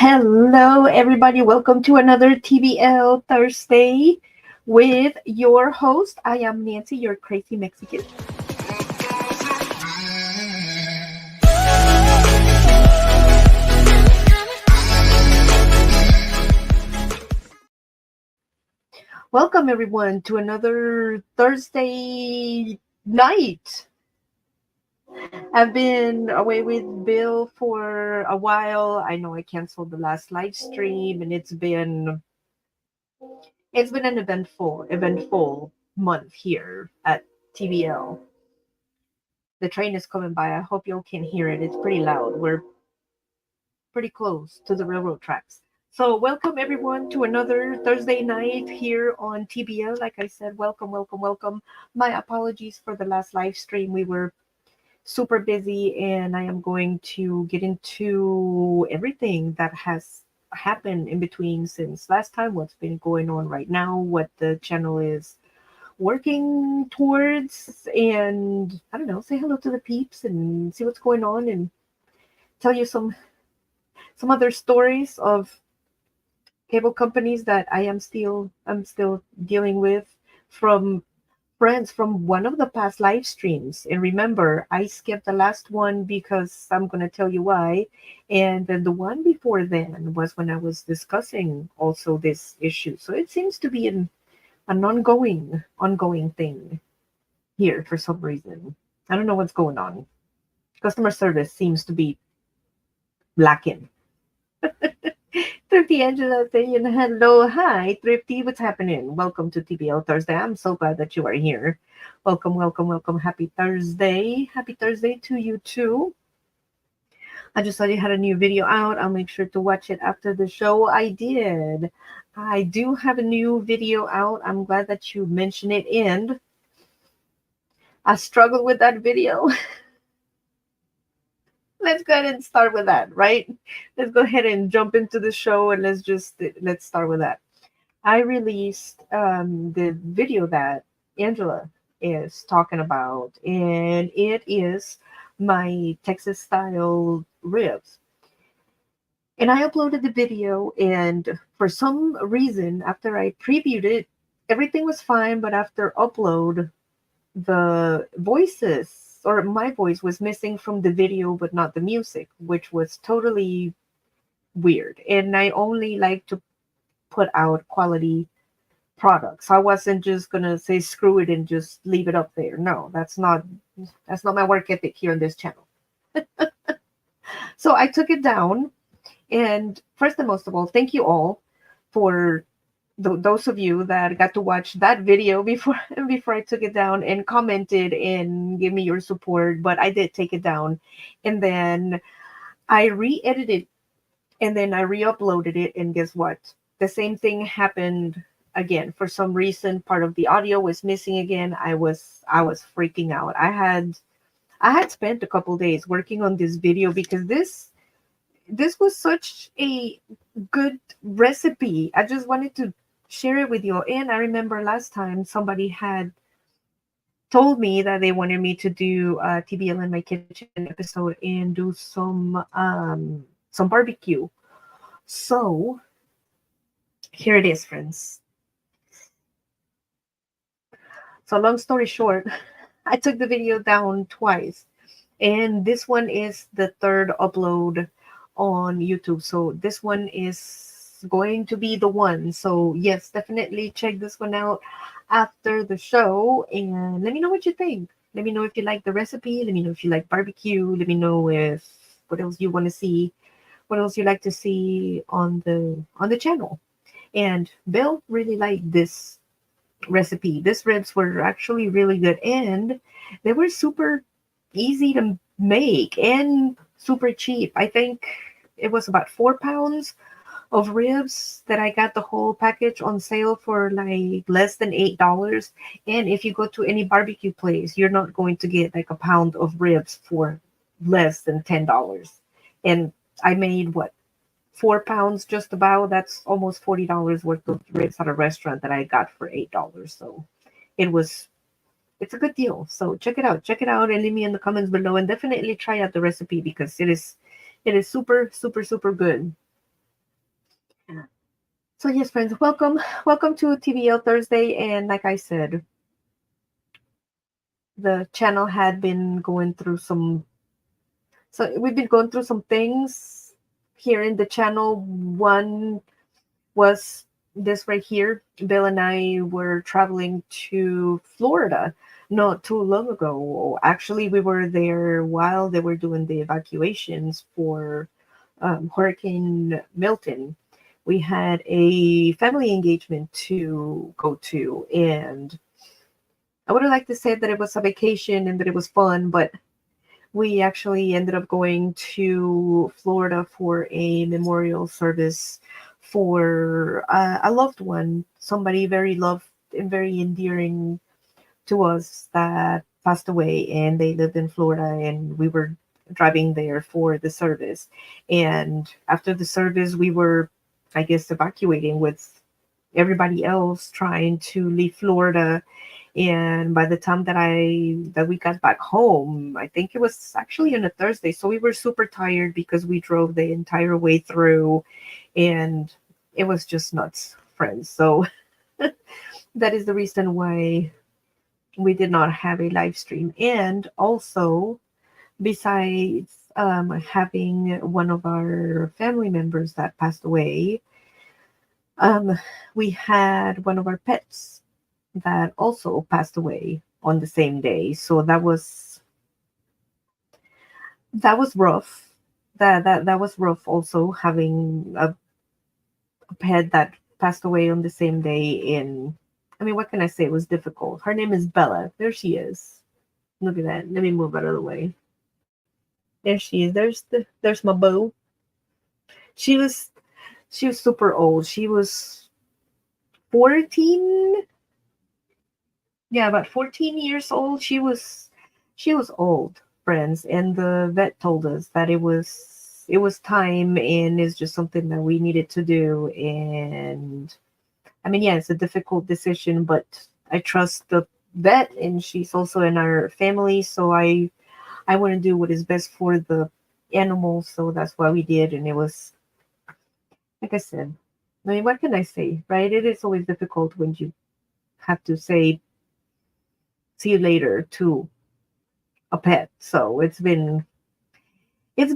Hello, everybody. Welcome to another TBL Thursday with your host. I am Nancy, your crazy Mexican. Welcome, everyone, to another Thursday night. I've been away with Bill for a while. I know I canceled the last live stream, and it's been an eventful month here at TBL. The train is coming by. I hope you all can hear it. It's pretty loud. We're pretty close to the railroad tracks. So, welcome everyone to another Thursday night here on TBL. Like I said, welcome, welcome, welcome. My apologies for the last live stream. We were super busy, and I am going to get into everything that has happened in between since last time, what's been going on right now, what the channel is working towards, and I don't know, say hello to the peeps and see what's going on and tell you some other stories of cable companies that I'm still dealing with from friends from one of the past live streams. And remember, I skipped the last one because I'm going to tell you why. And then the one before then was when I was discussing also this issue. So it seems to be an ongoing thing here for some reason. I don't know what's going on. Customer service seems to be lacking. Thrifty Angela saying hello. Hi, Thrifty. What's happening? Welcome to TBL Thursday. I'm so glad that you are here. Welcome, welcome, welcome. Happy Thursday. Happy Thursday to you too. I just saw you had a new video out. I'll make sure to watch it after the show. I did. I do have a new video out. I'm glad that you mentioned it. And I struggled with that video. Let's go ahead and start with that, right? Let's go ahead and jump into the show and let's start with that. I released the video that Angela is talking about, and it is my Texas style ribs. And I uploaded the video, and for some reason, after I previewed it, everything was fine, but after upload, the voices or my voice was missing from the video, but not the music, which was totally weird. And I only like to put out quality products. I wasn't just gonna say screw it and just leave it up there. No, that's not my work ethic here on this channel. So I took it down, and first and most of all, thank you all for those of you that got to watch that video before before I took it down and commented and gave me your support. But I did take it down, and then I re-edited and then I re-uploaded it, and guess what? The same thing happened again. For some reason, part of the audio was missing again. I was freaking out. I had spent a couple days working on this video because this was such a good recipe. I just wanted to share it with you. And I remember last time somebody had told me that they wanted me to do a TBL in my kitchen episode and do some barbecue. So here it is, friends. So long story short, I took the video down twice, and this one is the third upload on YouTube. So this one is going to be the one. So yes, definitely check this one out after the show and let me know what you think. Let me know if you like the recipe. Let me know if you like barbecue. Let me know if what else you want to see, what else you like to see on the channel. And Bill really liked this recipe. These ribs were actually really good, and they were super easy to make and super cheap. I think it was about 4 pounds of ribs that I got the whole package on sale for like less than $8. And if you go to any barbecue place, you're not going to get like a pound of ribs for less than $10. And I made what, 4 pounds just about. That's almost $40 worth of ribs at a restaurant that I got for $8. So it was it's a good deal. So check it out and leave me in the comments below, and definitely try out the recipe because it is super, super, super good. So yes, friends, welcome to TVL Thursday. And like I said, the channel had been going through we've been going through some things here in the channel. One was this right here. Bill and I were traveling to Florida not too long ago. Actually, we were there while they were doing the evacuations for Hurricane Milton. We had a family engagement to go to, and I would have liked to say that it was a vacation and that it was fun, but we actually ended up going to Florida for a memorial service for a loved one, somebody very loved and very endearing to us that passed away, and they lived in Florida, and we were driving there for the service. And after the service, we were, I guess, evacuating with everybody else trying to leave Florida. And by the time that we got back home, I think it was actually on a Thursday, so we were super tired because we drove the entire way through, and it was just nuts, friends. So that is the reason why we did not have a live stream. And also, besides having one of our family members that passed away, um, we had one of our pets that also passed away on the same day. So that was rough. That was rough. Also having a pet that passed away on the same day. And I mean, what can I say? It was difficult. Her name is Bella. There she is. Look at that. Let me move out of the way. There she is. There's my boo. She was she was super old. She was 14. Yeah, about 14 years old. She was old, friends, and the vet told us that it was time, and it's just something that we needed to do. And I mean, yeah, it's a difficult decision, but I trust the vet, and she's also in our family, so I want to do what is best for the animal. So that's why we did. And it was, like I said, I mean, what can I say, right? It is always difficult when you have to say see you later to a pet. So it's been things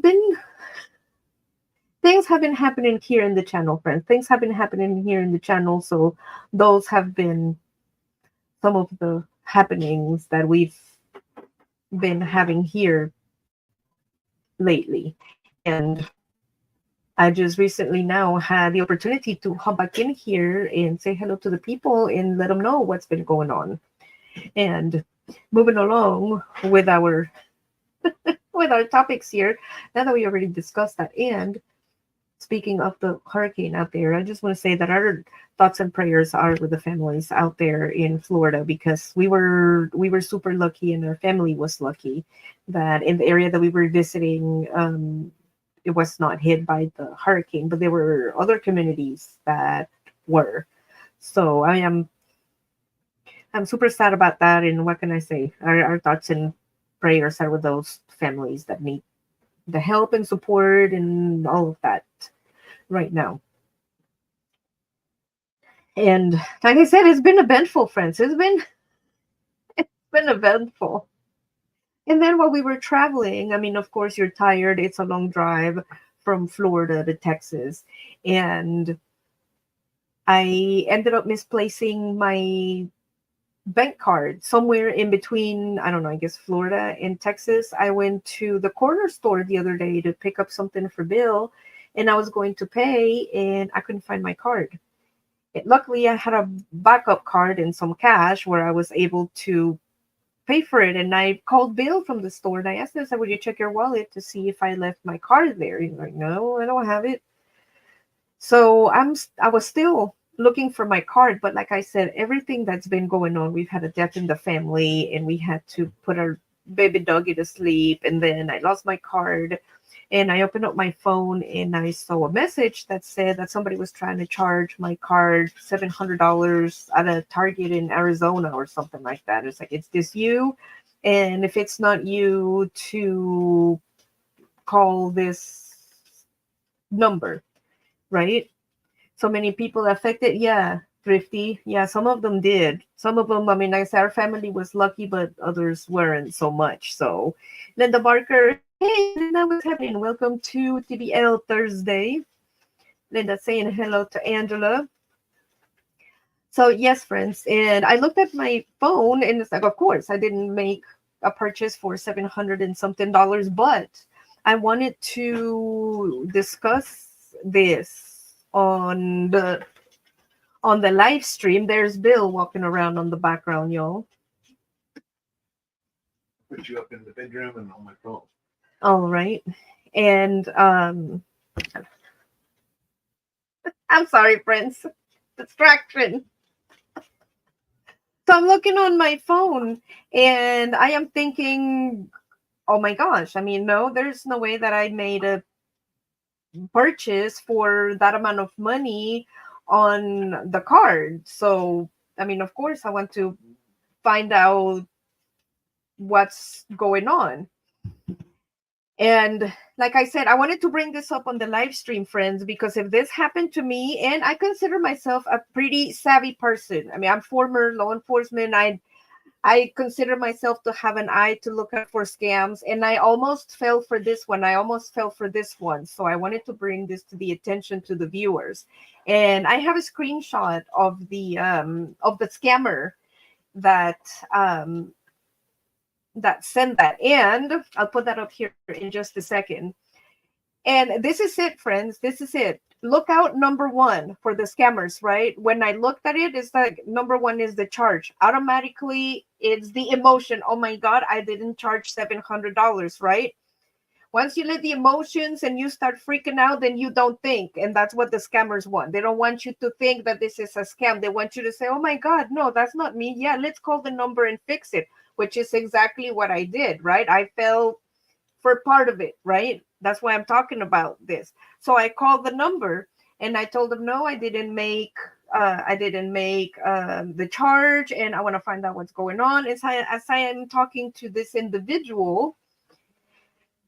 have been happening here in the channel, friends. Things have been happening here in the channel. So those have been some of the happenings that we've been having here lately. And I just recently now had the opportunity to hop back in here and say hello to the people and let them know what's been going on. And moving along with our topics here, now that we already discussed that. And speaking of the hurricane out there, I just want to say that our thoughts and prayers are with the families out there in Florida, because we were super lucky, and our family was lucky that in the area that we were visiting, it was not hit by the hurricane, but there were other communities that were. So I'm super sad about that. And what can I say? Our thoughts and prayers are with those families that need the help and support and all of that right now. And like I said, it's been eventful, friends. It's been eventful. And then while we were traveling, I mean, of course, you're tired. It's a long drive from Florida to Texas. And I ended up misplacing my bank card somewhere in between, I don't know, I guess Florida and Texas. I went to the corner store the other day to pick up something for Bill, and I was going to pay, and I couldn't find my card. Luckily, I had a backup card and some cash where I was able to pay for it. And I called Bill from the store and I asked him, I said, would you check your wallet to see if I left my card there? He's like, no, I don't have it. So I was still looking for my card, but like I said, everything that's been going on, we've had a death in the family, and we had to put our baby doggy to sleep, and then I lost my card. And I opened up my phone and I saw a message that said that somebody was trying to charge my card $700 at a Target in Arizona or something like that. It's like, is this you? And if it's not you, to call this number, right? so many people affected. Yeah, Thrifty. Yeah, some of them did. Some of them, I mean, like I said, our family was lucky, but others weren't so much. So, Linda Barker, hey, Linda, what's happening? Welcome to TBL Thursday. Linda saying hello to Angela. So, yes, friends. And I looked at my phone and it's like, of course, I didn't make a purchase for 700 and something dollars, but I wanted to discuss this on the live stream. There's Bill walking around on the background, y'all. Put you up in the bedroom and on my phone. All right. And I'm sorry, friends. Distraction. So I'm looking on my phone and I am thinking, oh my gosh, I mean, no, there's no way that I made a purchase for that amount of money on the card. So, I mean, of course, I want to find out what's going on. And like I said, I wanted to bring this up on the live stream, friends, because if this happened to me, and I consider myself a pretty savvy person. I mean, I'm former law enforcement. I consider myself to have an eye to look out for scams, and I almost fell for this one. I almost fell for this one. So I wanted to bring this to the attention to the viewers. And I have a screenshot of the scammer that that sent that, and I'll put that up here in just a second. And this is it, friends. This is it. Look out, number one, for the scammers, right? When I looked at it, it's like number one is the charge. Automatically, it's the emotion. Oh my God, I didn't charge $700, right? Once you let the emotions and you start freaking out, then you don't think. And that's what the scammers want. They don't want you to think that this is a scam. They want you to say, oh my God, no, that's not me. Yeah, let's call the number and fix it, which is exactly what I did, right? I fell for part of it, right? That's why I'm talking about this. So I called the number and I told them, no, I didn't make the charge, and I want to find out what's going on. As I am talking to this individual,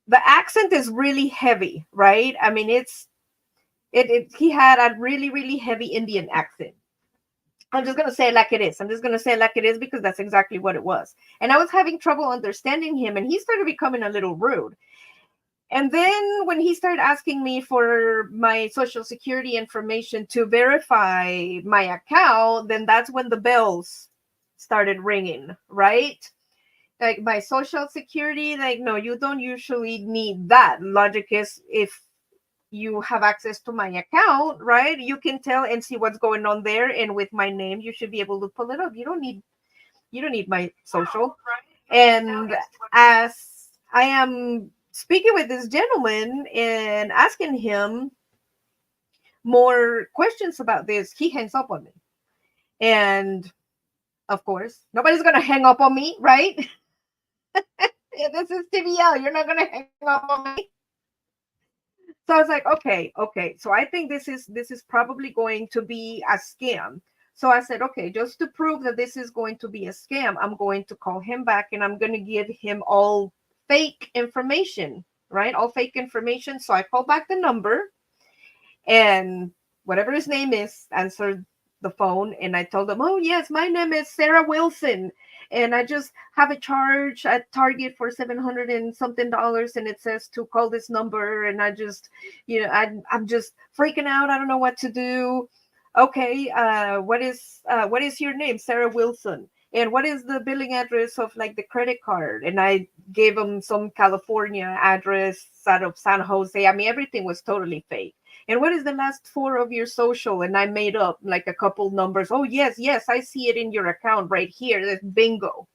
the accent is really heavy, right? I mean, he had a really heavy Indian accent. I'm just gonna say it like it is. I'm just gonna say it like it is because that's exactly what it was. And I was having trouble understanding him, and he started becoming a little rude. And then when he started asking me for my social security information to verify my account, then that's when the bells started ringing, right? Like my social security, like, no, you don't usually need that. Logic is if you have access to my account, right? You can tell and see what's going on there. And with my name, you should be able to pull it up. You don't need my social. And as I am speaking with this gentleman and asking him more questions about this, he hangs up on me. And of course, nobody's gonna hang up on me, right? Yeah, this is TBL. You're not gonna hang up on me. So I was like, okay. So I think this is probably going to be a scam. So I said, okay, just to prove that this is going to be a scam, I'm going to call him back and I'm going to give him all fake information, right? All fake information. So I called back the number, and whatever his name is answered the phone, and I told him, oh yes, my name is Sarah Wilson, and I just have a charge at Target for 700 and something dollars, and it says to call this number, and I just, I'm just freaking out. I don't know what to do. Okay, what is your name? Sarah Wilson. And what is the billing address of like the credit card? And I gave him some California address out of San Jose. I mean, everything was totally fake. And what is the last four of your social? And I made up like a couple numbers. Oh, yes, I see it in your account right here. That's bingo.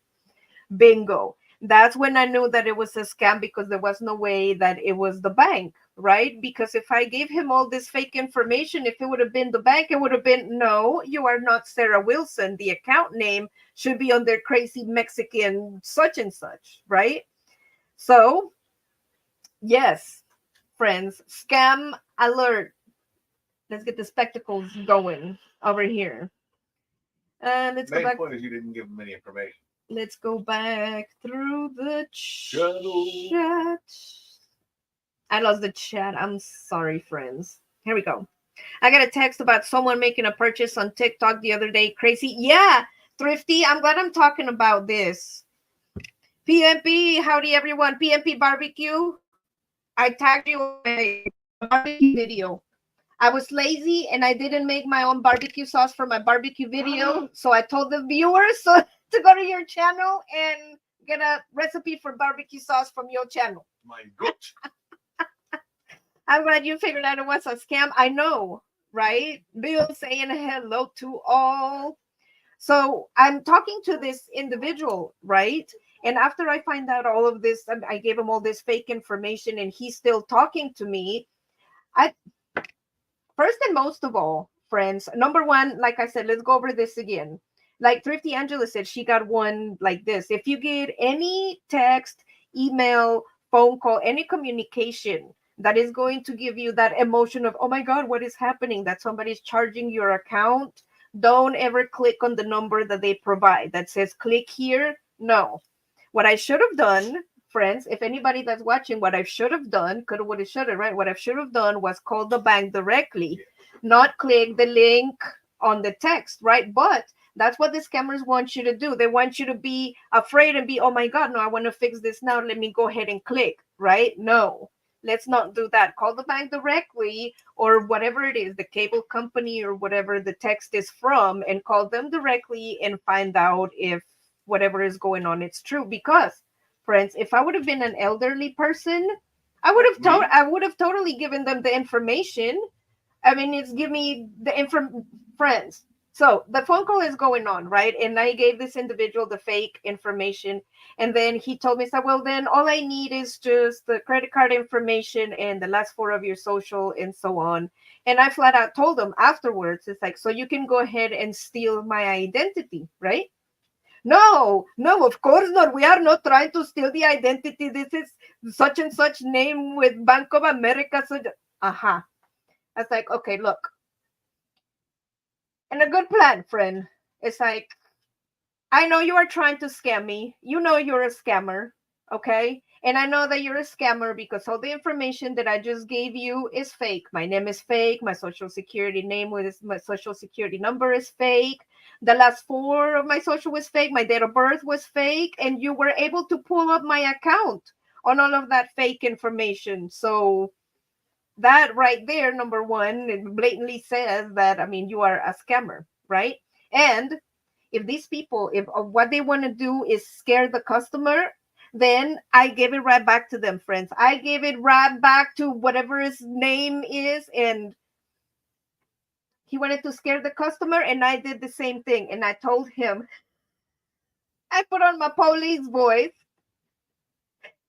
That's when I knew that it was a scam, because there was no way that it was the bank, right? Because if I gave him all this fake information, if it would have been the bank, it would have been, no, you are not Sarah Wilson. The account name should be under crazy Mexican such and such, right? So, yes, friends, scam alert. Let's get the spectacles going over here. Let's go Main back. point is you didn't give them any information. Let's go back through the Shuttle. chat. I lost the chat. I'm sorry, friends. Here we go. I got a text about someone making a purchase on TikTok the other day. Crazy. Yeah, Thrifty. I'm glad I'm talking about this. PMP, howdy everyone. PMP barbecue. I tagged you in my barbecue video. I was lazy and I didn't make my own barbecue sauce for my barbecue video. So I told the viewers to go to your channel and get a recipe for barbecue sauce from your channel. My God. I'm glad you figured out it was a scam. I know, right? Bill saying hello to all. So I'm talking to this individual, right? And after I find out all of this, I gave him all this fake information and he's still talking to me. I First and most of all, friends, number one, like I said, let's go over this again. Like Thrifty Angela said, she got one like this. If you get any text, email, phone call, any communication that is going to give you that emotion of, oh my God, what is happening? That somebody's charging your account, don't ever click on the number that they provide that says click here. No. What I should have done, friends, if anybody that's watching, what I should have done, could have, would have, should have, right? What I should have done was call the bank directly, not click the link on the text, right? But that's what the scammers want you to do. They want you to be afraid and be, oh my God, no, I want to fix this now. Let me go ahead and click, right? No, let's not do that. Call the bank directly or whatever it is, the cable company or whatever the text is from, and call them directly and find out if whatever is going on, it's true. Because, friends, if I would have been an elderly person, I would have totally given them the information. I mean, it's give me the friends. So the phone call is going on, right? And I gave this individual the fake information. And then he told me, so, well, then all I need is just the credit card information and the last four of your social and so on. And I flat out told him afterwards, it's like, so you can go ahead and steal my identity, right? No, of course not. We are not trying to steal the identity. This is such and such name with Bank of America. So, I was like, okay, look. And a good plan, friend. It's like, I know you are trying to scam me. You know you're a scammer, okay? And I know that you're a scammer because all the information that I just gave you is fake. My name is fake. My social security name with my social security number is fake. The last four of my social was fake. My date of birth was fake. And you were able to pull up my account on all of that fake information. So that right there, number one, it blatantly says that, I mean, you are a scammer, right? And if these people, if what they want to do is scare the customer, then I give it right back to them, friends. I give it right back to whatever his name is. And he wanted to scare the customer, and I did the same thing. And I told him, I put on my police voice,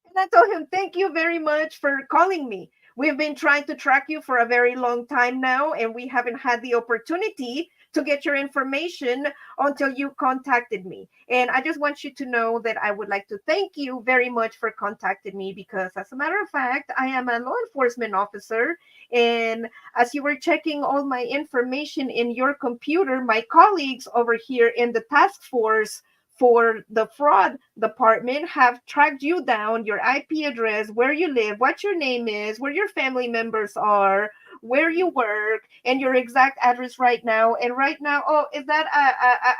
and I told him, thank you very much for calling me. We've been trying to track you for a very long time now, and we haven't had the opportunity to get your information until you contacted me. And I just want you to know that I would like to thank you very much for contacting me, because as a matter of fact, I am a law enforcement officer. And as you were checking all my information in your computer, my colleagues over here in the task force for the fraud department have tracked you down, your IP address, where you live, what your name is, where your family members are, where you work, and your exact address right now. And right now, oh, is that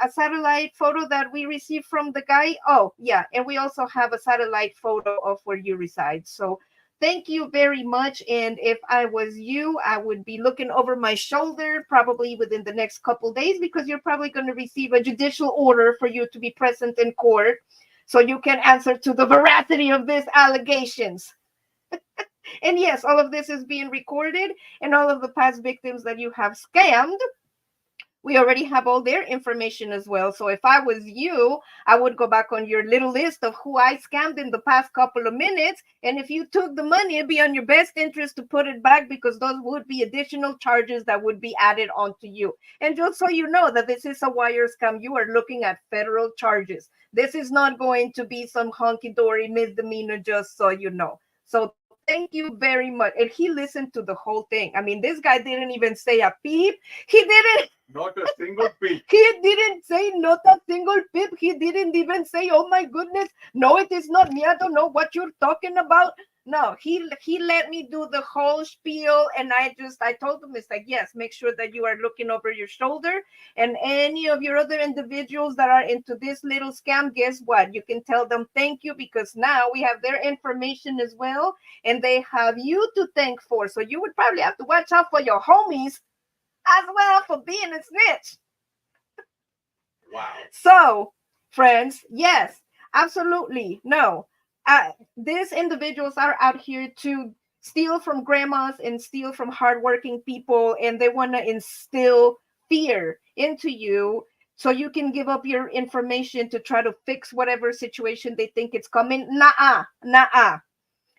a satellite photo that we received from the guy? Oh, yeah. And we also have a satellite photo of where you reside. So thank you very much. And if I was you, I would be looking over my shoulder probably within the next couple days, because you're probably going to receive a judicial order for you to be present in court so you can answer to the veracity of these allegations. And yes, all of this is being recorded, and all of the past victims that you have scammed, we already have all their information as well. So if I was you, I would go back on your little list of who I scammed in the past couple of minutes. And if you took the money, it'd be on your best interest to put it back, because those would be additional charges that would be added onto you. And just so you know that this is a wire scam, you are looking at federal charges. This is not going to be some honky-dory misdemeanor, just so you know. So thank you very much. And he listened to the whole thing. I mean, this guy didn't even say a peep. He didn't. Not a single peep. He didn't say not a single peep. He didn't even say, oh my goodness, no, it is not me. I don't know what you're talking about. No, he let me do the whole spiel, and I told him, it's like, yes, make sure that you are looking over your shoulder, and any of your other individuals that are into this little scam, guess what? You can tell them thank you, because now we have their information as well, and they have you to thank for. So you would probably have to watch out for your homies as well for being a snitch. Wow. So, friends, yes, absolutely. No, these individuals are out here to steal from grandmas and steal from hardworking people, and they want to instill fear into you so you can give up your information to try to fix whatever situation they think it's coming. Nah, nah.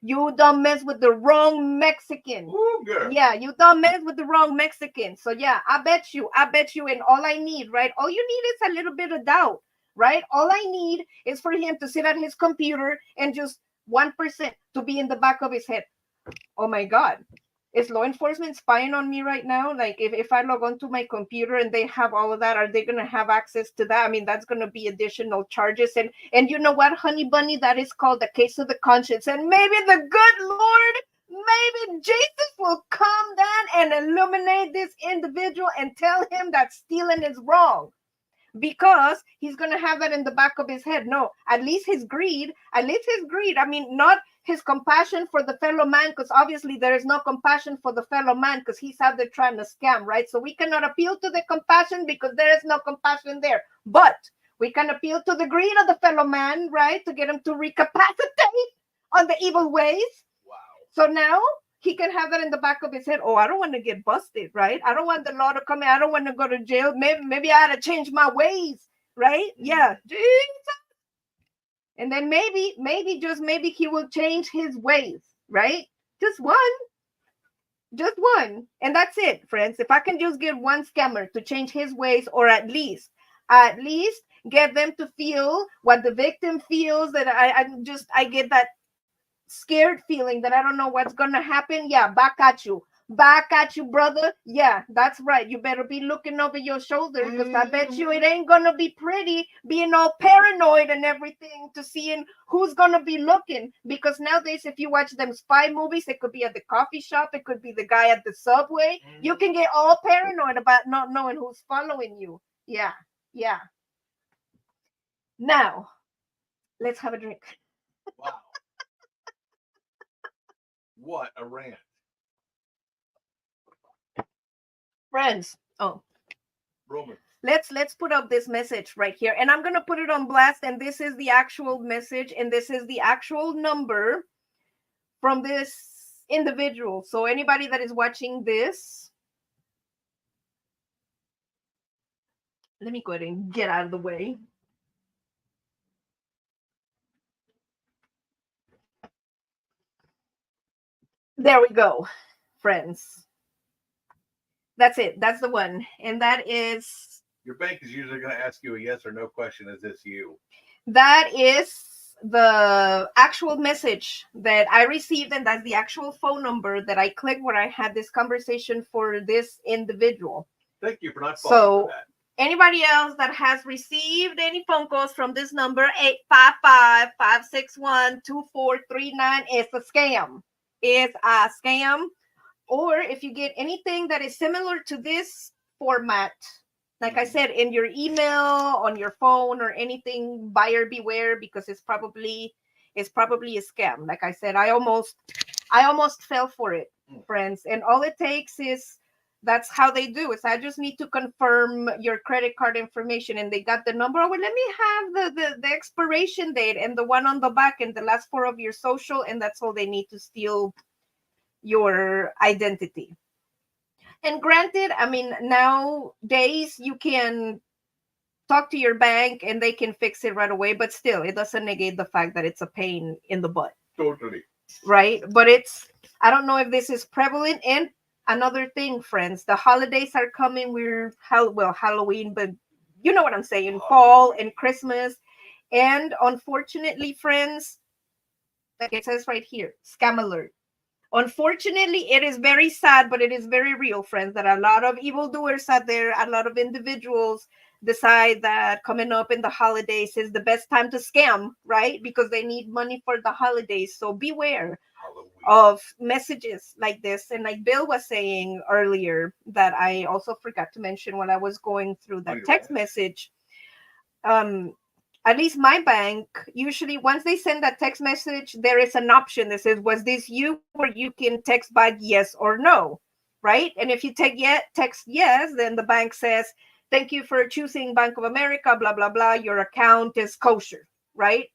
You don't mess with the wrong Mexican. Ooh, girl. Yeah, you don't mess with the wrong Mexican. So yeah, I bet you, and all I need, right? All you need is a little bit of doubt, right? All I need is for him to sit at his computer and just 1% to be in the back of his head. Oh my God. Is law enforcement spying on me right now? Like, if I log onto my computer and they have all of that, are they going to have access to that? I mean, that's going to be additional charges. And you know what, honey bunny, that is called the case of the conscience. And maybe the good Lord, maybe Jesus will come down and illuminate this individual and tell him that stealing is wrong, because he's going to have that in the back of his head. No, at least his greed. I mean, not his compassion for the fellow man, because obviously there is no compassion for the fellow man, because he's out there trying to scam, right? So we cannot appeal to the compassion because there is no compassion there. But we can appeal to the greed of the fellow man, right? To get him to recapacitate on the evil ways. Wow. So now he can have that in the back of his head. Oh, I don't want to get busted, right? I don't want the law to come in. I don't want to go to jail. Maybe I had to change my ways, right? Yeah. Jesus. And then maybe he will change his ways, right? Just one. And that's it, friends. If I can just get one scammer to change his ways, or at least get them to feel what the victim feels, that I get that scared feeling that I don't know what's gonna happen. Yeah, back at you, brother. Yeah, that's right. You better be looking over your shoulder, because I bet you it ain't gonna be pretty being all paranoid and everything to seeing who's gonna be looking. Because nowadays, if you watch them spy movies, it could be at the coffee shop, it could be the guy at the subway. You can get all paranoid about not knowing who's following you. Yeah. Now, let's have a drink. Wow. What a rant. Friends. Oh. Roman. Let's put up this message right here, and I'm gonna put it on blast, and this is the actual message, and this is the actual number from this individual. So anybody that is watching this, let me go ahead and get out of the way. There we go, friends. That's it. That's the one. And that is... Your bank is usually going to ask you a yes or no question. Is this you? That is the actual message that I received, and that's the actual phone number that I clicked when I had this conversation for this individual. Thank you for not falling for that. Anybody else that has received any phone calls from this number, 855-561-2439, it's a scam. It's a scam. Or if you get anything that is similar to this format, like I said, in your email, on your phone, or anything, buyer beware, because it's probably a scam. Like I said, I almost fell for it, friends. And all it takes is, that's how they do it. So I just need to confirm your credit card information, and they got the number. Oh, well, let me have the expiration date and the one on the back and the last four of your social, and that's all they need to steal your identity. And granted, I mean, nowadays you can talk to your bank and they can fix it right away, but still, it doesn't negate the fact that it's a pain in the butt. Totally. Right? But I don't know if this is prevalent. And another thing, friends, the holidays are coming. We're Halloween, but you know what I'm saying, fall and Christmas. And unfortunately, friends, like it says right here, scam alert. Unfortunately, it is very sad, but it is very real, friends, that a lot of evildoers out there, a lot of individuals decide that coming up in the holidays is the best time to scam, right? Because they need money for the holidays. So beware. of messages like this. And like Bill was saying earlier, that I also forgot to mention when I was going through that text message, at least my bank, usually once they send that text message, there is an option that says, was this you? Where you can text back yes or no, right? And if you text yes, then the bank says, thank you for choosing Bank of America, blah, blah, blah. Your account is kosher, right?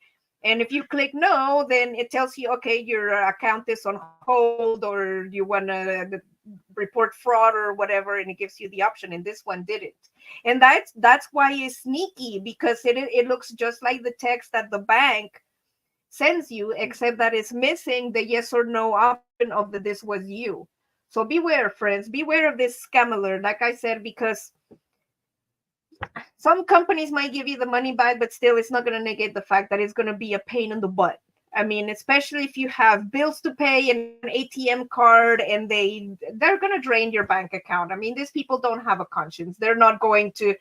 And if you click no, then it tells you, okay, your account is on hold, or you want to report fraud or whatever, and it gives you the option. And this one didn't. And that's why it's sneaky, because it looks just like the text that the bank sends you, except that it's missing the yes or no option of the this was you. So beware, friends. Beware of this scam alert, like I said, because some companies might give you the money back, but still it's not going to negate the fact that it's going to be a pain in the butt. I mean, especially if you have bills to pay and an ATM card, and they're going to drain your bank account. I mean, these people don't have a conscience. They're not going to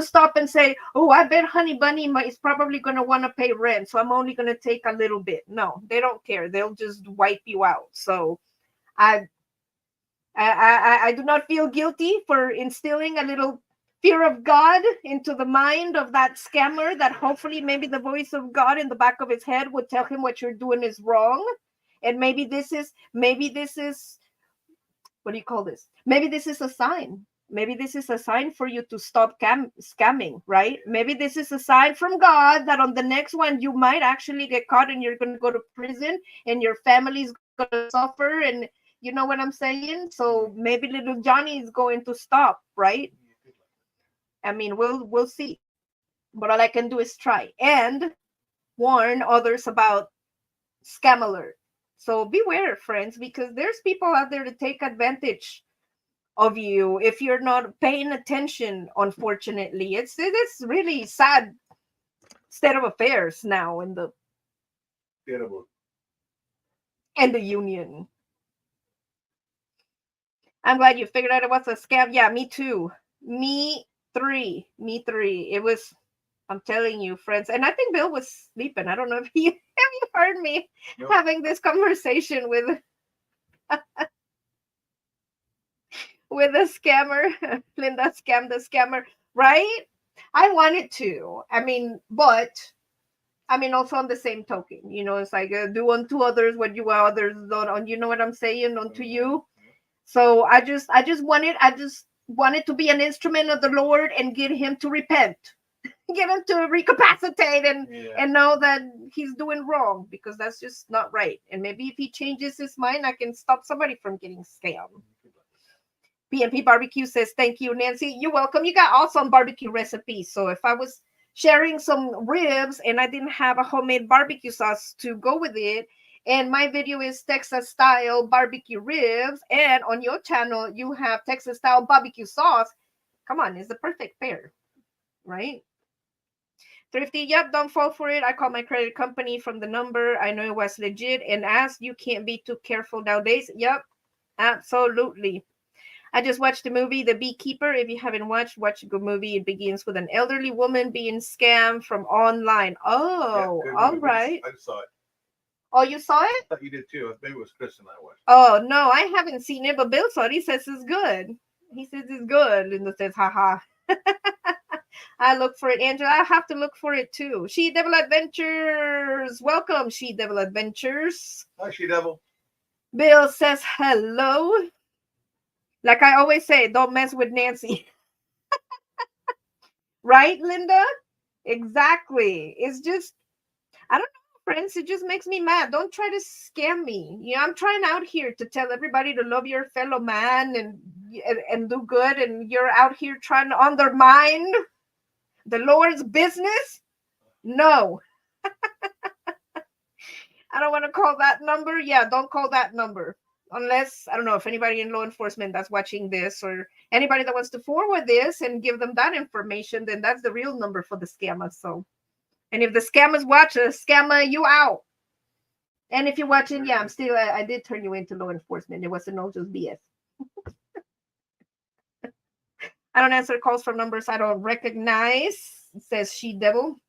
stop and say, oh, I bet Honey Bunny is probably going to want to pay rent, so I'm only going to take a little bit. No, they don't care. They'll just wipe you out. So I do not feel guilty for instilling a little fear of God into the mind of that scammer, that hopefully maybe the voice of God in the back of his head would tell him what you're doing is wrong. And maybe this is what do you call this? Maybe this is a sign. Maybe this is a sign for you to stop scamming, right? Maybe this is a sign from God that on the next one you might actually get caught and you're going to go to prison and your family's going to suffer. And you know what I'm saying? So maybe little Johnny is going to stop, right? I mean, we'll see. But all I can do is try and warn others about scam alert. So beware, friends, because there's people out there to take advantage of you if you're not paying attention. Unfortunately, it's really sad state of affairs now in the union. I'm glad you figured out it was a scam. Yeah, me too. Me three. It was, I'm telling you, friends. And I think Bill was sleeping. I don't know if you heard me having this conversation with with a scammer. Linda scammed the scammer, right? I wanted to. I mean, but I mean, also on the same token, it's like do unto others what you want others done on. You know what I'm saying? Unto you. So I just wanted to be an instrument of the Lord and get him to repent, get him to recapacitate and know that he's doing wrong, because that's just not right. And maybe if he changes his mind, I can stop somebody from getting scammed. PNP Barbecue says, thank you, Nancy. You're welcome. You got awesome barbecue recipes. So if I was sharing some ribs and I didn't have a homemade barbecue sauce to go with it, and my video is Texas style barbecue ribs, and on your channel you have Texas style barbecue sauce, come on, it's the perfect pair, right? Thrifty, yep, don't fall for it. I called my credit company from the number. I know it was legit and asked, you can't be too careful nowadays. Yep, absolutely. I just watched the movie The Beekeeper. If you haven't watch a good movie. It begins with an elderly woman being scammed from online. Oh, yeah, all right. I saw it. Oh, you saw it? I thought you did too. Maybe it was Chris and I watched. Oh, no, I haven't seen it, but Bill saw it. He says it's good. He says it's good. Linda says, haha. I look for it, Angela. I have to look for it too. She Devil Adventures. Welcome, She Devil Adventures. Hi, She Devil. Bill says hello. Like I always say, don't mess with Nancy. Right, Linda? Exactly. It's just, I don't know, friends. It just makes me mad. Don't try to scam me. I'm trying out here to tell everybody to love your fellow man and do good. And you're out here trying to undermine the Lord's business? No. I don't want to call that number. Yeah, don't call that number. Unless, I don't know if anybody in law enforcement that's watching this, or anybody that wants to forward this and give them that information, then that's the real number for the scammer. So, and if the scammers watch us, scammer, you out. And if you're watching, yeah, I did turn you into law enforcement. It wasn't all just BS. I don't answer calls from numbers I don't recognize, says She Devil.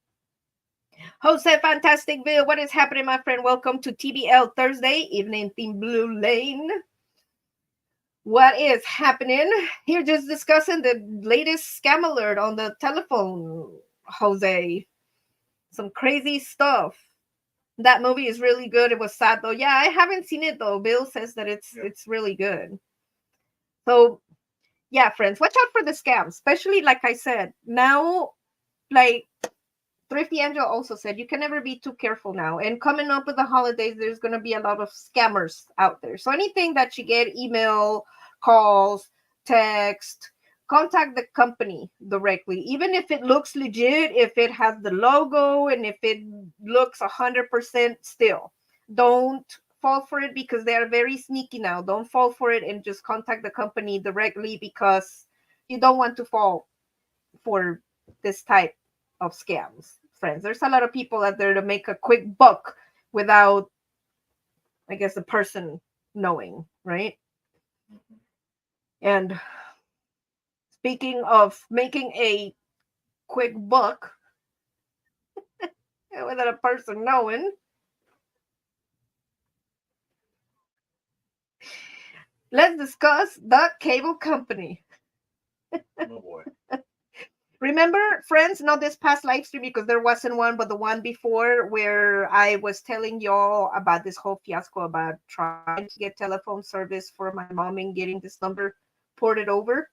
Jose Fantasticville, what is happening, my friend? Welcome to TBL Thursday, Evening Theme Blue Lane. What is happening? Here just discussing the latest scam alert on the telephone, Jose. Some crazy stuff. That movie is really good. It was sad though. Yeah, I haven't seen it though. Bill says that it's really good. So yeah, friends, watch out for the scams, especially like I said. Now, like Thrifty Angel also said, you can never be too careful now. And coming up with the holidays, there's going to be a lot of scammers out there. So anything that you get, email, calls, text, contact the company directly. Even if it looks legit, if it has the logo, and if it looks 100% still. Don't fall for it because they are very sneaky now. Don't fall for it and just contact the company directly because you don't want to fall for this type of scams, friends. There's a lot of people out there to make a quick buck without, I guess, the person knowing, right? And speaking of making a quick buck without a person knowing, let's discuss the cable company. Oh boy. Remember, friends, not this past live stream because there wasn't one, but the one before where I was telling y'all about this whole fiasco about trying to get telephone service for my mom and getting this number ported over.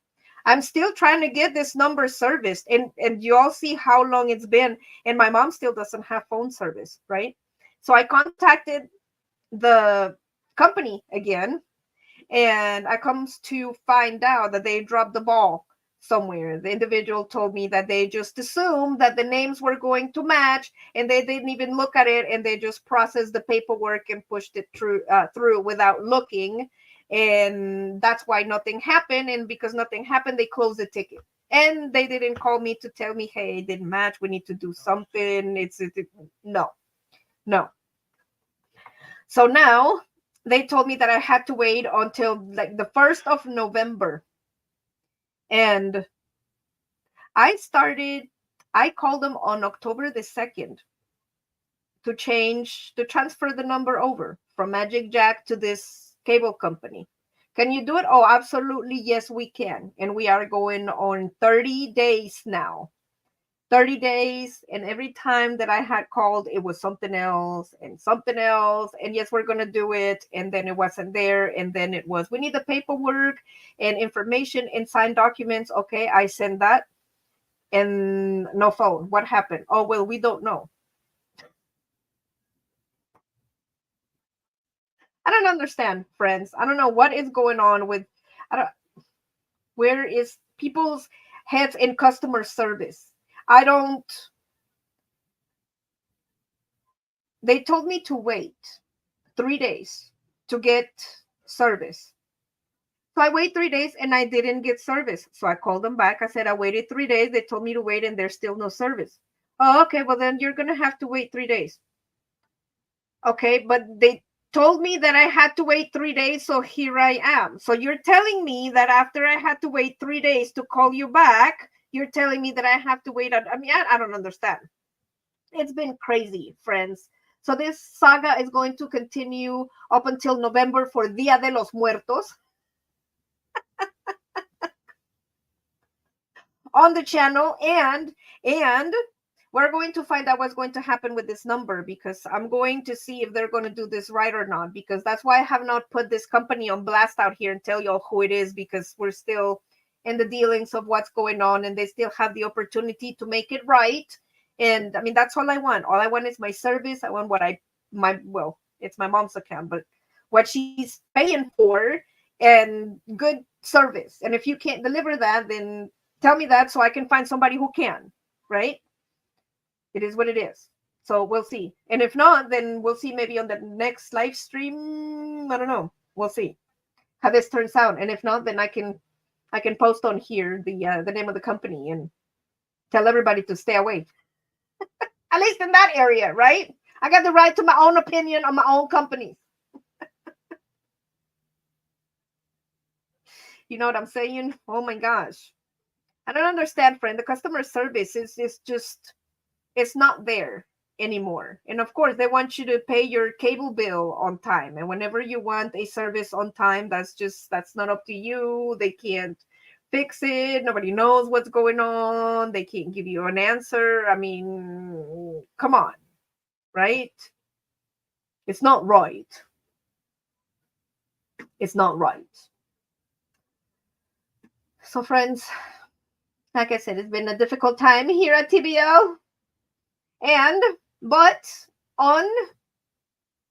I'm still trying to get this number serviced, and you all see how long it's been, and my mom still doesn't have phone service, right? So I contacted the company again, and I comes to find out that they dropped the ball somewhere. The individual told me that they just assumed that the names were going to match, and they didn't even look at it, and they just processed the paperwork and pushed it through without looking, and that's why nothing happened. And because nothing happened, they closed the ticket. And they didn't call me to tell me, hey, it didn't match. We need to do something. No, no. So now they told me that I had to wait until like the 1st of November. And I called them on October the 2nd to transfer the number over from Magic Jack to this cable company. Can you do it? Oh, absolutely. Yes, we can. And we are going on 30 days now. 30 days, and every time that I had called, it was something else and something else. And yes, we're going to do it. And then it wasn't there. And then it was, we need the paperwork and information and signed documents. Okay, I send that. And no phone. What happened? Oh, well, we don't know. I don't understand, friends. I don't know what is going on with, I don't, where is people's heads in customer service? I don't, they told me to wait 3 days to get service. So I wait 3 days and I didn't get service. So I called them back. I said, I waited 3 days. They told me to wait and there's still no service. Oh, okay. Well, then you're going to have to wait 3 days. Okay. But they told me that I had to wait 3 days. So here I am. So you're telling me that after I had to wait 3 days to call you back, you're telling me that I have to wait. I mean, I don't understand. It's been crazy, friends. So this saga is going to continue up until November for Dia de los Muertos on the channel, and we're going to find out what's going to happen with this number, because I'm going to see if they're going to do this right or not, because that's why I have not put this company on blast out here and tell y'all who it is, because we're still in the dealings of what's going on, and they still have the opportunity to make it right. And I mean, that's all I want. All I want is my service. I want it's my mom's account, but what she's paying for, and good service. And if you can't deliver that, then tell me that so I can find somebody who can, right? It is what it is. So we'll see. And if not, then we'll see maybe on the next live stream. I don't know. We'll see how this turns out. And if not, then I can post on here the name of the company and tell everybody to stay away. At least in that area, right? I got the right to my own opinion on my own companies. You know what I'm saying? Oh my gosh. I don't understand, friend. The customer service is just, it's not there. anymore. And of course, they want you to pay your cable bill on time. And whenever you want a service on time, that's not up to you. They can't fix it. Nobody knows what's going on. They can't give you an answer. I mean, come on, right? It's not right. It's not right. So, friends, like I said, it's been a difficult time here at TBL. But on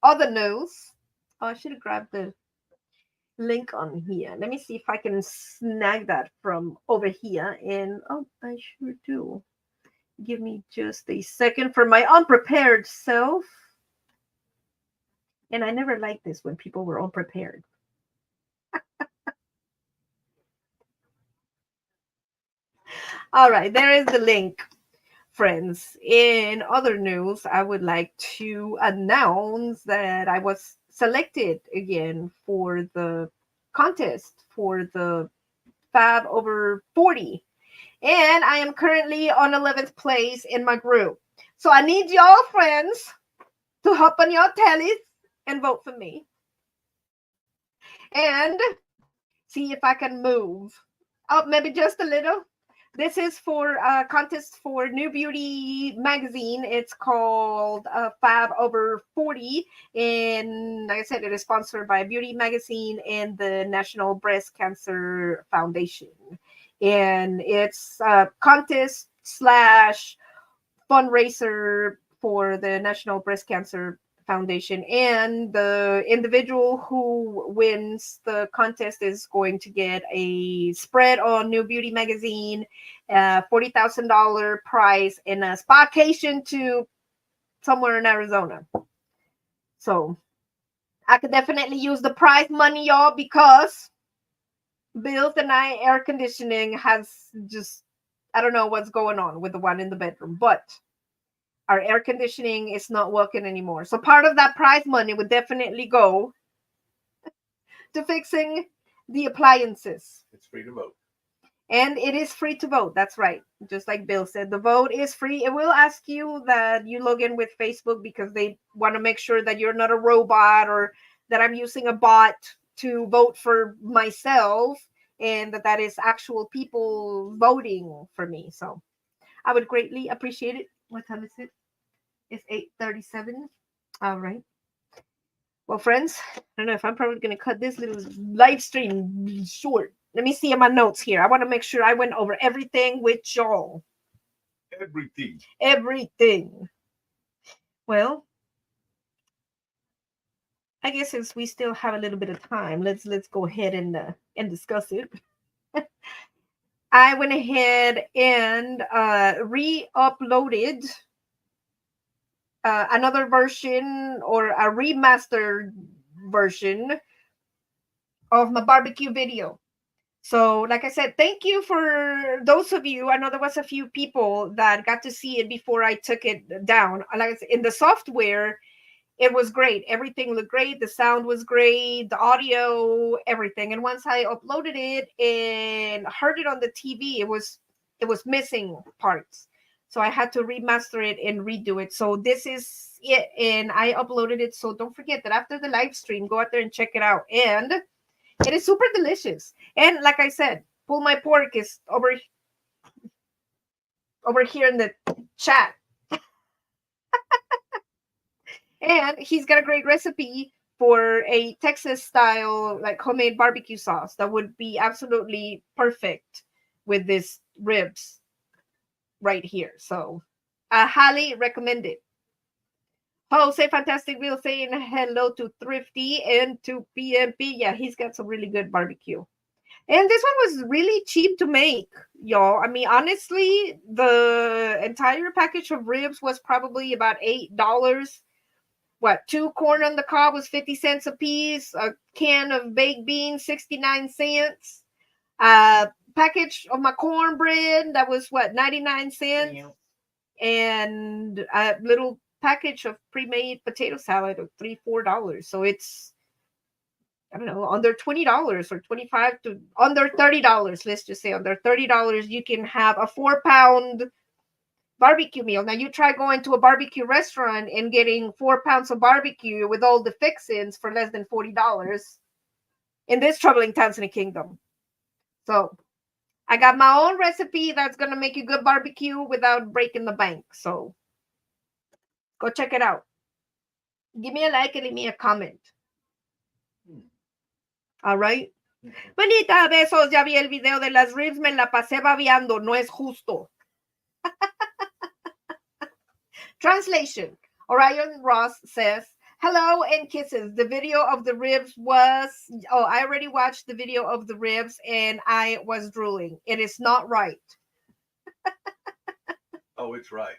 other news, I should have grabbed the link on here. Let me see if I can snag that from over here. And I sure do. Give me just a second for my unprepared self. And I never liked this when people were unprepared. All right, there is the link, friends. In other news, I would like to announce that I was selected again for the contest for the Fab over 40. And I am currently on 11th place in my group. So I need y'all, friends, to hop on your tellies and vote for me. And see if I can move up maybe just a little. This is for a contest for New Beauty magazine. It's called Fab Over 40. And like I said, it is sponsored by Beauty Magazine and the National Breast Cancer Foundation. And it's a contest / fundraiser for the National Breast Cancer Foundation, and the individual who wins the contest is going to get a spread on New Beauty magazine, $40,000 prize, and a spacation to somewhere in Arizona. So I could definitely use the prize money, y'all, because bills and air conditioning has just, I don't know what's going on with the one in the bedroom, but our air conditioning is not working anymore. So part of that prize money would definitely go to fixing the appliances. It's free to vote. And it is free to vote. That's right. Just like Bill said, the vote is free. It will ask you that you log in with Facebook because they want to make sure that you're not a robot or that I'm using a bot to vote for myself, and that is actual people voting for me. So I would greatly appreciate it. What time is it? It's 8:37. All right. Well, friends, I don't know if I'm probably going to cut this little live stream short. Let me see in my notes here. I want to make sure I went over everything with y'all. Everything. Well, I guess since we still have a little bit of time, let's go ahead and discuss it. I went ahead and re-uploaded another version or a remastered version of my barbecue video. So, like I said, thank you for those of you. I know there was a few people that got to see it before I took it down. Like I said, in the software, it was great. Everything looked great. The sound was great. The audio, everything. And once I uploaded it and heard it on the TV, it was missing parts. So I had to remaster it and redo it. So this is it. And I uploaded it. So don't forget that after the live stream, go out there and check it out. And it is super delicious. And like I said, Pull My Pork is over here in the chat. And he's got a great recipe for a Texas style, like homemade barbecue sauce that would be absolutely perfect with this ribs right here. So I highly recommend it. Jose Fantastic Bill saying hello to Thrifty and to PMP. Yeah, he's got some really good barbecue. And this one was really cheap to make, y'all. I mean, honestly, the entire package of ribs was probably about $8. What, 2 corn on the cob was 50 cents a piece. A can of baked beans, 69 cents. A package of my cornbread, that was what, 99 cents. Yeah. And a little package of pre-made potato salad of $3-4. So it's, I don't know, under $20 or 25 to under $30. Let's just say under $30, you can have a 4-pound barbecue meal. Now you try going to a barbecue restaurant and getting 4 pounds of barbecue with all the fixings for less than $40 in this troubling times in the kingdom. So I got my own recipe that's going to make you good barbecue without breaking the bank. So go check it out. Give me a like and leave me a comment. All right. Bonita, besos. Ya vi el video de las ribs. Me la pasé babeando. No es justo. Translation. Orion Ross says, hello and kisses. The video of the ribs was... Oh, I already watched the video of the ribs and I was drooling. It is not right. Oh, it's right.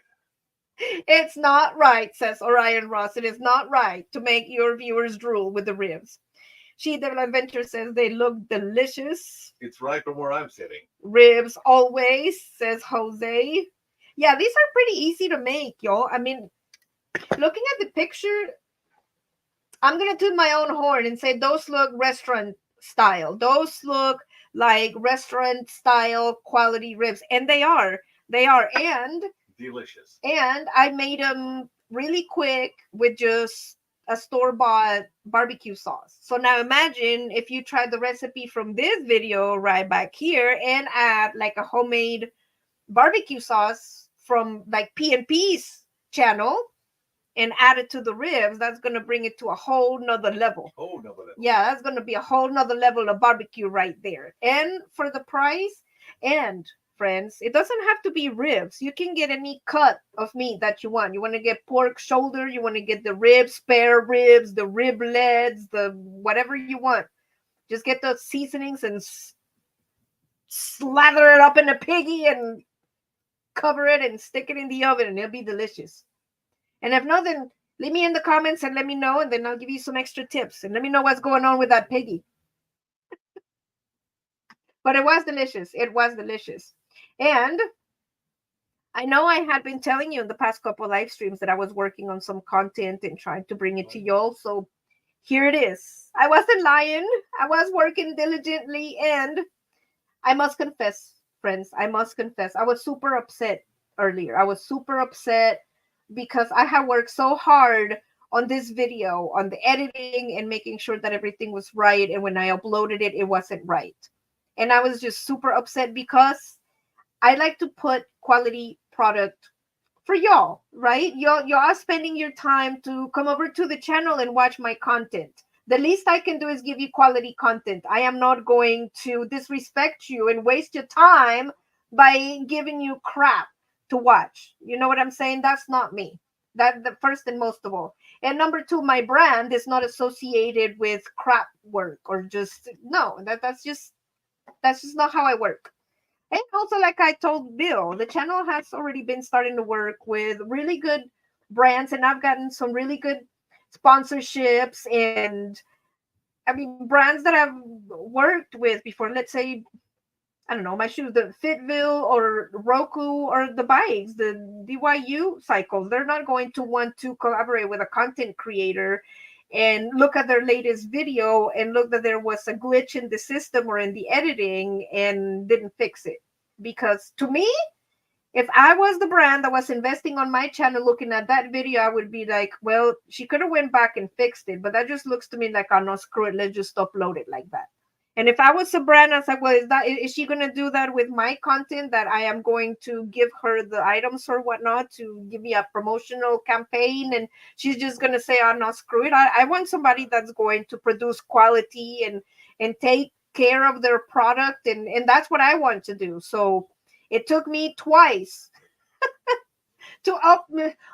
It's not right, says Orion Ross. It is not right to make your viewers drool with the ribs. She Devil Adventure says they look delicious. It's right from where I'm sitting. Ribs always, says Jose. Yeah, these are pretty easy to make, y'all. I mean, looking at the picture, I'm going to toot my own horn and say those look restaurant style. Those look like restaurant style quality ribs. And they are. They are. And delicious. And I made them really quick with just a store-bought barbecue sauce. So now imagine if you tried the recipe from this video right back here and add like a homemade barbecue sauce from like P&P's channel and add it to the ribs. That's going to bring it to a whole nother level. Oh, no, level. Yeah, that's going to be a whole nother level of barbecue right there. And for the price, and friends, it doesn't have to be ribs. You can get any cut of meat that you want. You want to get pork shoulder, you want to get the ribs, spare ribs, the riblets, the whatever you want. Just get the seasonings and slather it up in a piggy and cover it and stick it in the oven and it'll be delicious. And if not, then leave me in the comments and let me know, and then I'll give you some extra tips and let me know what's going on with that piggy. But it was delicious. It was delicious. And I know I had been telling you in the past couple of live streams that I was working on some content and trying to bring it to y'all. So here it is. I wasn't lying. I was working diligently. And I must confess, friends, I must confess, I was super upset earlier. I was super upset because I had worked so hard on this video, on the editing and making sure that everything was right. And when I uploaded it, it wasn't right. And I was just super upset because I like to put quality product for y'all, right? Y'all are spending your time to come over to the channel and watch my content. The least I can do is give you quality content. I am not going to disrespect you and waste your time by giving you crap to watch. You know what I'm saying? That's not me. That the first and most of all. And number two, my brand is not associated with crap work or just no. That's just not how I work. And also, like I told Bill, the channel has already been starting to work with really good brands, and I've gotten some really good sponsorships and I mean brands that I've worked with before. Let's say, I don't know, my shoes, the Fitville or Roku or the bikes, the DYU cycles. They're not going to want to collaborate with a content creator and look at their latest video and look that there was a glitch in the system or in the editing and didn't fix it. Because to me, if I was the brand that was investing on my channel looking at that video, I would be like, well, she could have went back and fixed it. But that just looks to me like, oh no, screw it. Let's just upload it like that. And if I was a brand, I was like, well, is she going to do that with my content, that I am going to give her the items or whatnot to give me a promotional campaign? And she's just going to say, oh, no, screw it. I want somebody that's going to produce quality and take care of their product. And that's what I want to do. So it took me twice to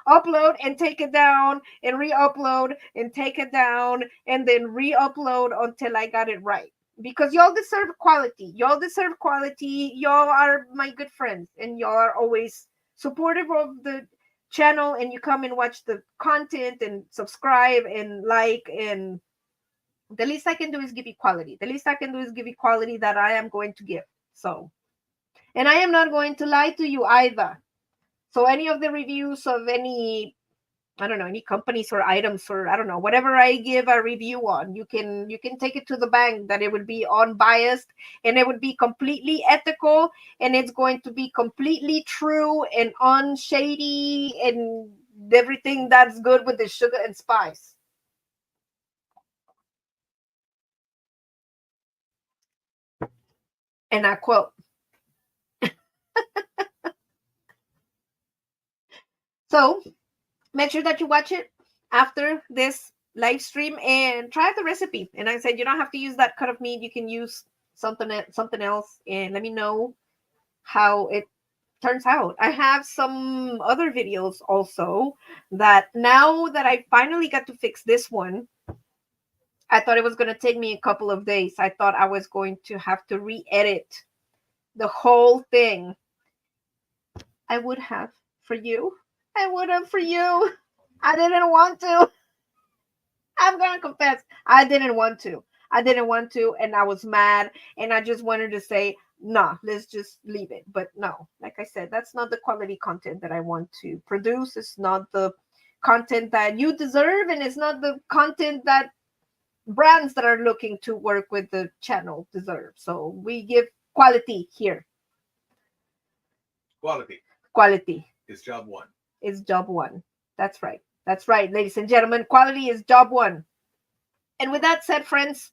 upload and take it down and re-upload and take it down and then re-upload until I got it right. Because y'all deserve quality. Y'all deserve quality. Y'all are my good friends. And y'all are always supportive of the channel. And you come and watch the content and subscribe and like. And the least I can do is give you quality. The least I can do is give you quality that I am going to give. So, and I am not going to lie to you either. So any of the reviews of any I don't know, any companies or items, or I don't know, whatever I give a review on, you can take it to the bank that it would be unbiased and it would be completely ethical, and it's going to be completely true and unshady and everything that's good with the sugar and spice. And I quote. So make sure that you watch it after this live stream and try the recipe. And I said, you don't have to use that cut of meat. You can use something else, and let me know how it turns out. I have some other videos also that now that I finally got to fix this one, I thought it was going to take me a couple of days. I thought I was going to have to re-edit the whole thing. I would have for you. I would have for you. I didn't want to. I'm gonna confess, I didn't want to. I didn't want to, and I was mad, and I just wanted to say, nah, let's just leave it. But no, like I said, that's not the quality content that I want to produce. It's not the content that you deserve, and it's not the content that brands that are looking to work with the channel deserve. So we give quality here. Quality is job one. Is job one. That's right. That's right, ladies and gentlemen. Quality is job one. And with that said, friends,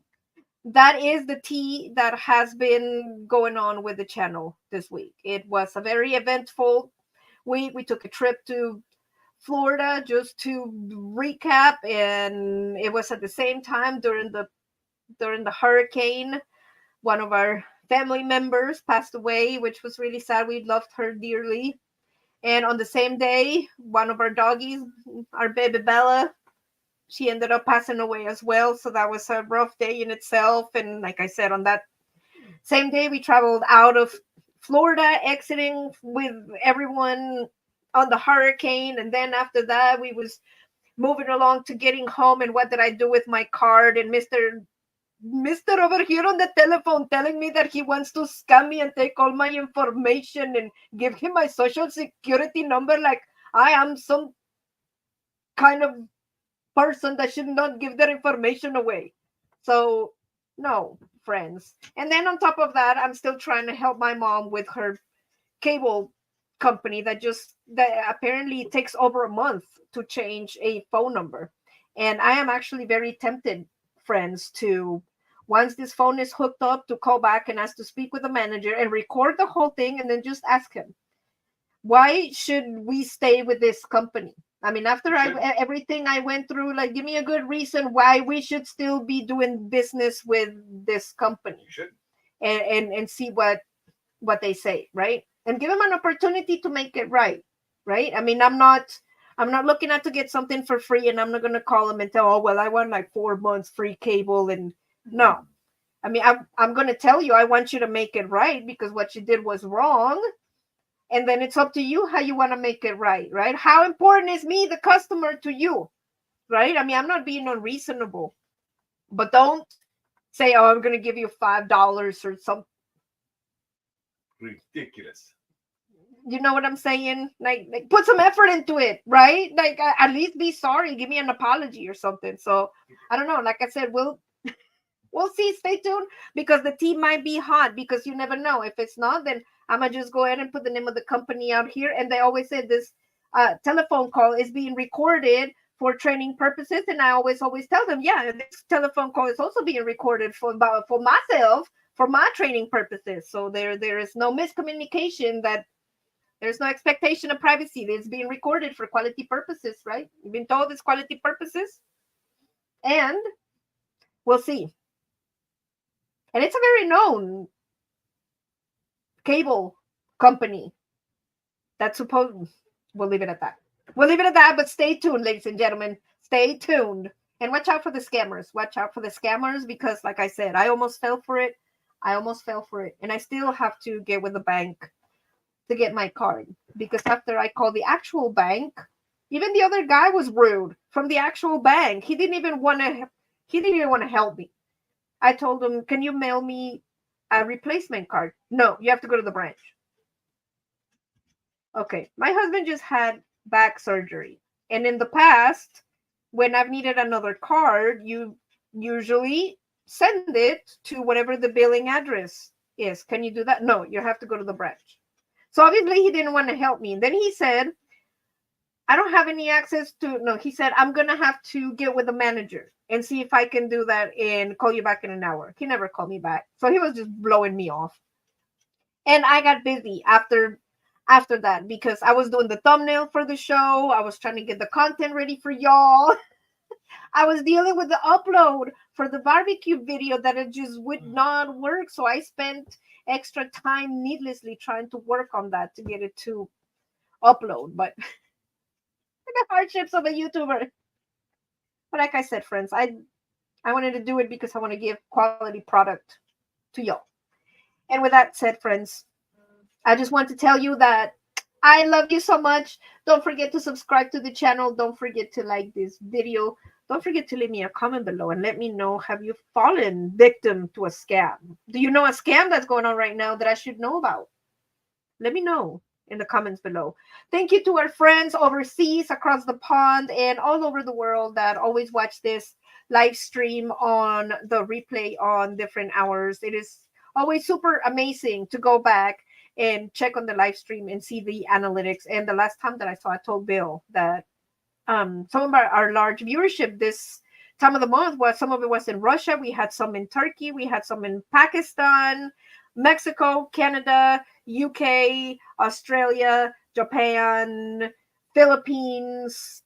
that is the tea that has been going on with the channel this week. It was a very eventful week. We took a trip to Florida just to recap, and it was at the same time during the hurricane. One of our family members passed away, which was really sad. We loved her dearly. And on the same day, one of our doggies, our baby Bella, she ended up passing away as well. So that was a rough day in itself. And like I said, on that same day, we traveled out of Florida, exiting with everyone on the hurricane. And then after that, we was moving along to getting home. And what did I do with my card? And Mr. over here on the telephone telling me that he wants to scam me and take all my information and give him my social security number like I am some kind of person that should not give their information away. So, no, friends. And then on top of that, I'm still trying to help my mom with her cable company that apparently takes over a month to change a phone number. And I am actually very tempted, friends, to once this phone is hooked up, to call back and ask to speak with the manager and record the whole thing and then just ask him, why should we stay with this company? I mean, after everything I went through, like, give me a good reason why we should still be doing business with this company, and see what they say, right? And give them an opportunity to make it right. I mean, I'm not looking at to get something for free, and I'm not going to call them and tell, oh, well, I want like 4 months free cable. And no, I mean, I'm going to tell you, I want you to make it right because what you did was wrong. And then it's up to you how you want to make it right? How important is me, the customer, to you, right? I mean, I'm not being unreasonable, but don't say, oh, I'm going to give you $5 or something. Ridiculous. You know what I'm saying? Like put some effort into it, right? Like at least be sorry, give me an apology or something. So I don't know. Like I said, we'll see. Stay tuned because the tea might be hot, because you never know. If it's not, then I'm gonna just go ahead and put the name of the company out here. And they always say this telephone call is being recorded for training purposes, and I always tell them, yeah, this telephone call is also being recorded for myself, for my training purposes. So there is no miscommunication, that there's no expectation of privacy. It's being recorded for quality purposes, right? You've been told it's quality purposes, and we'll see. And it's a very known cable company that's supposed. We'll leave it at that. But stay tuned, ladies and gentlemen. Stay tuned. And watch out for the scammers. Watch out for the scammers, because like I said, I almost fell for it. And I still have to get with the bank to get my card, because after I called the actual bank, even the other guy was rude from the actual bank. He didn't even want to help me. I told him, can you mail me a replacement card? No, you have to go to the branch. Okay, my husband just had back surgery, And in the past, when I've needed another card, you usually send it to whatever the billing address is. Can you do that? No, you have to go to the branch. So obviously he didn't want to help me. Then he said, I don't have any access to, no, he said, I'm going to have to get with the manager and see if I can do that and call you back in an hour. He never called me back. So he was just blowing me off. And I got busy after that because I was doing the thumbnail for the show. I was trying to get the content ready for y'all. I was dealing with the upload for the barbecue video that it just would not work. So I spent extra time needlessly trying to work on that to get it to upload. But the hardships of a YouTuber. But like I said, friends, I wanted to do it because I want to give quality product to y'all. And with that said, friends, I just want to tell you that I love you so much. Don't forget to subscribe to the channel. Don't forget to like this video. Don't forget to leave me a comment below and let me know, have you fallen victim to a scam? Do you know a scam that's going on right now that I should know about? Let me know in the comments below. Thank you to our friends overseas, across the pond, and all over the world that always watch this live stream on the replay on different hours. It is always super amazing to go back and check on the live stream and see the analytics. And the last time that I saw, I told Bill that some of our large viewership this time of the month was, some of it was in Russia. We had some in Turkey. We had some in Pakistan, Mexico, Canada, UK, Australia, Japan, Philippines,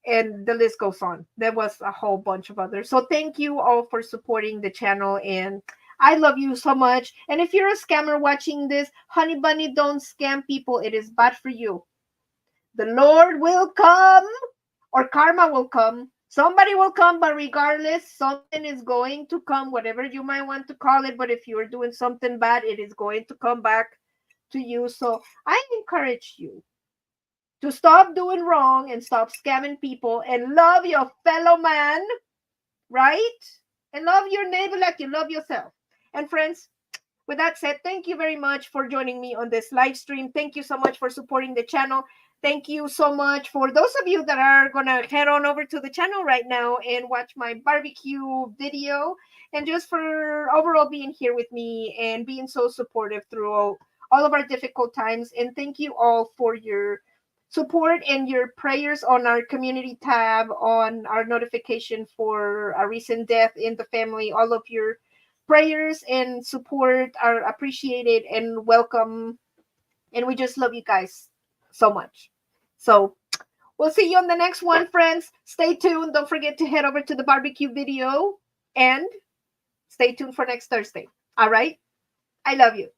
and the list goes on. There was a whole bunch of others. So thank you all for supporting the channel, and I love you so much. And if you're a scammer watching this, honey bunny, don't scam people. It is bad for you. The Lord will come, or karma will come. Somebody will come, but regardless, something is going to come, whatever you might want to call it. But if you're doing something bad, it is going to come back to you. So I encourage you to stop doing wrong and stop scamming people and love your fellow man, right? And love your neighbor like you love yourself. And friends, with that said, thank you very much for joining me on this live stream. Thank you so much for supporting the channel. Thank you so much for those of you that are going to head on over to the channel right now and watch my barbecue video, and just for overall being here with me and being so supportive through all of our difficult times. And thank you all for your support and your prayers on our community tab, on our notification for a recent death in the family. All of your prayers and support are appreciated and welcome. And we just love you guys so much. So we'll see you on the next one, friends. Stay tuned. Don't forget to head over to the barbecue video and stay tuned for next Thursday. All right? I love you.